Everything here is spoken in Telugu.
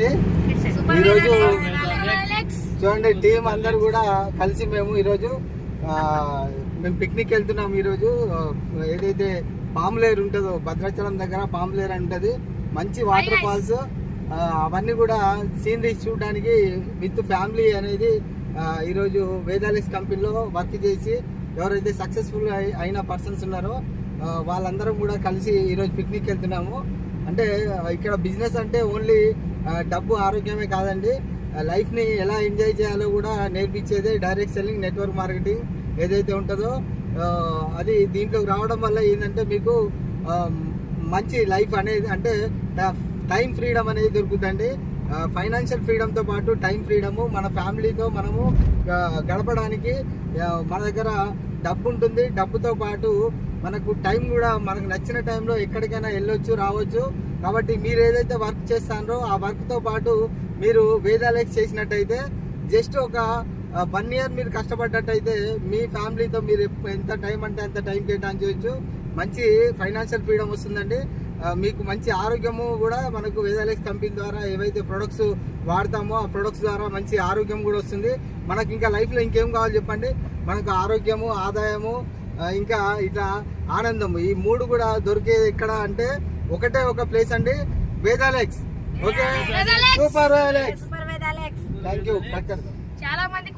ఈరోజు చూడండి టీం అందరు కూడా కలిసి మేము ఈరోజు మేము పిక్నిక్ వెళ్తున్నాం. ఈరోజు ఏదైతే పాములేరు ఉంటుందో భద్రాచలం దగ్గర పాములేరు ఉంటుంది, మంచి వాటర్ ఫాల్స్, అవన్నీ కూడా సీనరీస్ చూడడానికి విత్ ఫ్యామిలీ అనేది ఈరోజు వేదాలిస్ కంపెనీలో వర్క్ చేసి ఎవరైతే సక్సెస్ఫుల్ అయిన పర్సన్స్ ఉన్నారో వాళ్ళందరం కూడా కలిసి ఈరోజు పిక్నిక్ వెళ్తున్నాము. అంటే ఇక్కడ బిజినెస్ అంటే ఓన్లీ డబ్బు ఆరోగ్యమే కాదండి, లైఫ్ని ఎలా ఎంజాయ్ చేయాలో కూడా నేర్పించేదే డైరెక్ట్ సెల్లింగ్, నెట్వర్క్ మార్కెటింగ్ ఏదైతే ఉంటుందో అది దీంట్లోకి రావడం వల్ల ఏంటంటే మీకు మంచి లైఫ్ అనేది అంటే టైం ఫ్రీడమ్ అనేది దొరుకుతుందండి. ఫైనాన్షియల్ ఫ్రీడమ్తో పాటు టైం ఫ్రీడము, మన ఫ్యామిలీతో మనము గడపడానికి మన దగ్గర డబ్బు ఉంటుంది. డబ్బుతో పాటు మనకు టైం కూడా మనకు నచ్చిన టైంలో ఎక్కడికైనా వెళ్ళొచ్చు రావచ్చు. కాబట్టి మీరు ఏదైతే వర్క్ చేస్తారో ఆ వర్క్తో పాటు మీరు వేదాలెక్స్ చేసినట్టయితే జస్ట్ ఒక 1 year మీరు కష్టపడ్డట్టయితే మీ ఫ్యామిలీతో మీరు ఎంత టైం అంటే అంత టైం కేటాయించవచ్చు. మంచి ఫైనాన్షియల్ ఫ్రీడమ్ వస్తుందండి. మీకు మంచి ఆరోగ్యము కూడా మనకు వేదాలెక్స్ కంపెనీ ద్వారా ఏవైతే ప్రొడక్ట్స్ వాడతామో ఆ ప్రొడక్ట్స్ ద్వారా మంచి ఆరోగ్యం కూడా వస్తుంది. మనకి ఇంకా లైఫ్లో ఇంకేం కావాలి చెప్పండి, మనకు ఆరోగ్యము, ఆదాయము, ఇంకా ఇట్లా ఆనందము, ఈ 3 కూడా దొరికేది ఎక్కడ అంటే ఒకటే ఒక ప్లేస్ అండి, Vedalex. Okay, super Vedalex. Thank you. చాలా మంది